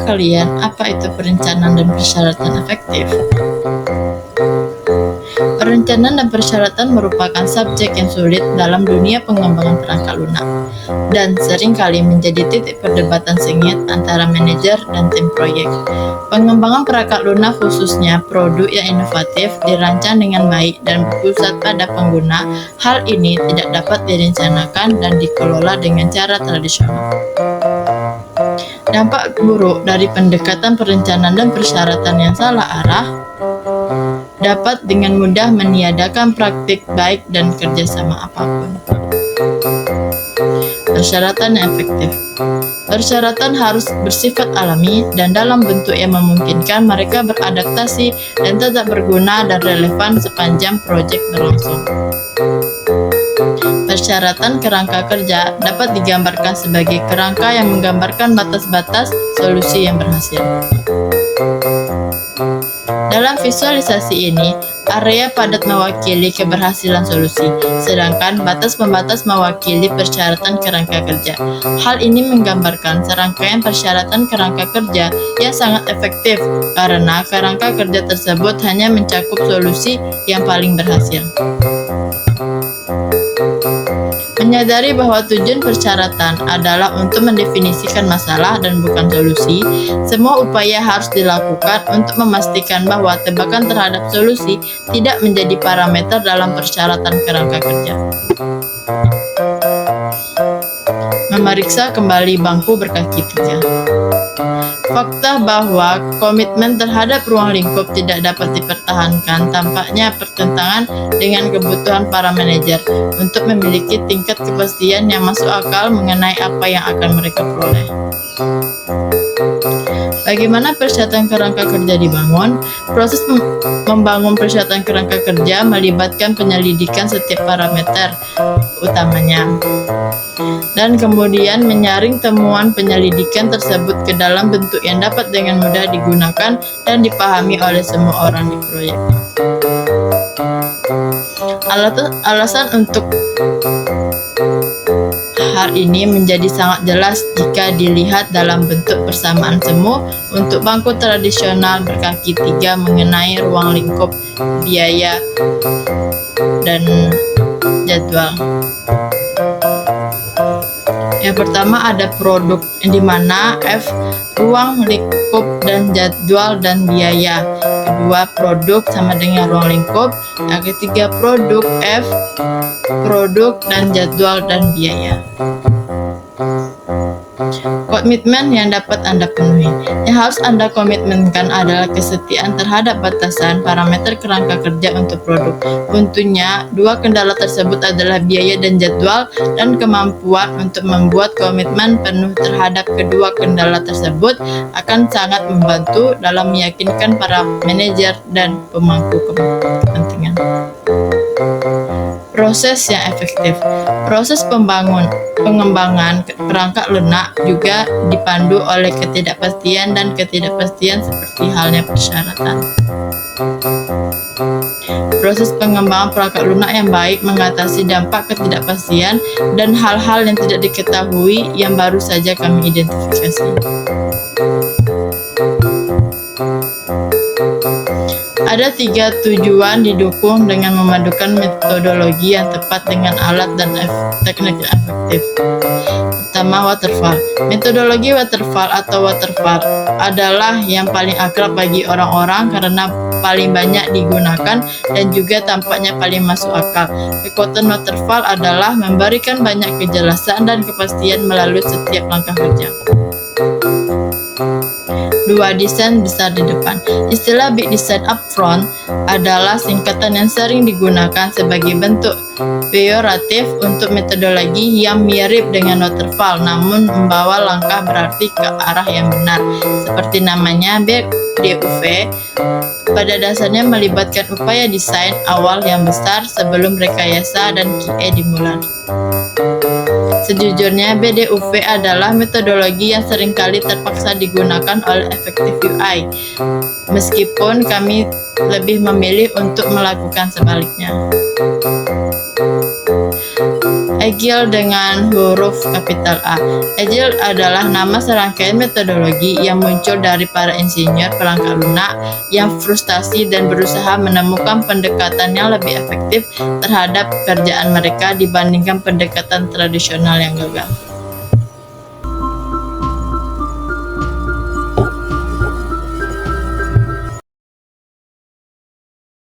Tahukah kalian apa itu perencanaan dan persyaratan efektif? Perencanaan dan persyaratan merupakan subjek yang sulit dalam dunia pengembangan perangkat lunak dan seringkali menjadi titik perdebatan sengit antara manajer dan tim proyek. Pengembangan perangkat lunak, khususnya produk yang inovatif, dirancang dengan baik dan berpusat pada pengguna. Hal ini tidak dapat direncanakan dan dikelola dengan cara tradisional. Dampak buruk dari pendekatan perencanaan dan persyaratan yang salah arah dapat dengan mudah meniadakan praktik baik dan kerjasama apapun. Persyaratan yang efektif. Persyaratan harus bersifat alami dan dalam bentuk yang memungkinkan mereka beradaptasi dan tetap berguna dan relevan sepanjang proyek berlangsung. Persyaratan kerangka kerja dapat digambarkan sebagai kerangka yang menggambarkan batas-batas solusi yang berhasil. Dalam visualisasi ini, area padat mewakili keberhasilan solusi, sedangkan batas pembatas mewakili persyaratan kerangka kerja. Hal ini menggambarkan serangkaian persyaratan kerangka kerja yang sangat efektif karena kerangka kerja tersebut hanya mencakup solusi yang paling berhasil. Menyadari bahwa tujuan persyaratan adalah untuk mendefinisikan masalah dan bukan solusi, semua upaya harus dilakukan untuk memastikan bahwa tebakan terhadap solusi tidak menjadi parameter dalam persyaratan kerangka kerja. Memeriksa kembali bangku berkaki 3. Fakta bahwa komitmen terhadap ruang lingkup tidak dapat dipertahankan tampaknya bertentangan dengan kebutuhan para manajer untuk memiliki tingkat kepastian yang masuk akal mengenai apa yang akan mereka peroleh. Bagaimana persyaratan kerangka kerja dibangun? Proses membangun persyaratan kerangka kerja melibatkan penyelidikan setiap parameter utamanya dan kemudian menyaring temuan penyelidikan tersebut ke dalam bentuk yang dapat dengan mudah digunakan dan dipahami oleh semua orang di proyek. Alasan untuk hal ini menjadi sangat jelas jika dilihat dalam bentuk persamaan semu untuk bangku tradisional berkaki 3 mengenai ruang lingkup, biaya, dan jadwal. Yang pertama ada produk, di mana F ruang lingkup dan jadwal dan biaya. Kedua, produk sama dengan ruang lingkup. Yang ketiga, produk F produk dan jadwal dan biaya. Komitmen yang dapat Anda penuhi. Yang harus Anda komitmenkan adalah kesetiaan terhadap batasan parameter kerangka kerja untuk produk. Tentunya, dua kendala tersebut adalah biaya dan jadwal, dan kemampuan untuk membuat komitmen penuh terhadap kedua kendala tersebut akan sangat membantu dalam meyakinkan para manajer dan pemangku kepentingan. Proses yang efektif. Proses pengembangan perangkat lunak juga dipandu oleh ketidakpastian dan ketidakpastian seperti halnya persyaratan. Proses pengembangan perangkat lunak yang baik mengatasi dampak ketidakpastian dan hal-hal yang tidak diketahui yang baru saja kami identifikasi. Ada 3 tujuan didukung dengan memadukan metodologi yang tepat dengan alat dan teknik yang efektif. Pertama, waterfall. Metodologi waterfall atau waterfall adalah yang paling akrab bagi orang-orang karena paling banyak digunakan dan juga tampaknya paling masuk akal. Kekuatan waterfall adalah memberikan banyak kejelasan dan kepastian melalui setiap langkah kerja. 2. Desain besar di depan. Istilah big design upfront adalah singkatan yang sering digunakan sebagai bentuk peyoratif untuk metodologi yang mirip dengan waterfall namun membawa langkah berarti ke arah yang benar. Seperti namanya, BDUV pada dasarnya melibatkan upaya desain awal yang besar sebelum rekayasa dan QA dimulai. Sejujurnya, BDUV adalah metodologi yang seringkali terpaksa digunakan oleh Effective UI, meskipun kami lebih memilih untuk melakukan sebaliknya. Agile dengan huruf kapital A. Agile adalah nama serangkaian metodologi yang muncul dari para insinyur perangkat lunak yang frustasi dan berusaha menemukan pendekatan yang lebih efektif terhadap pekerjaan mereka dibandingkan pendekatan tradisional yang gagal.